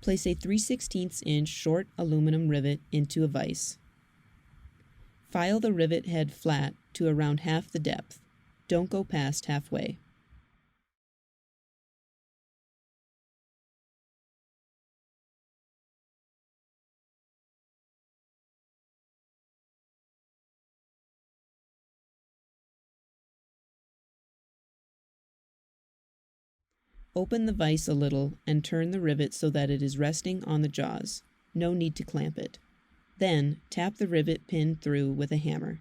Place a 3/16 inch short aluminum rivet into a vise. File the rivet head flat to around half the depth. Don't go past halfway. Open the vise a little and turn the rivet so that it is resting on the jaws. No need to clamp it. Then tap the rivet pin through with a hammer.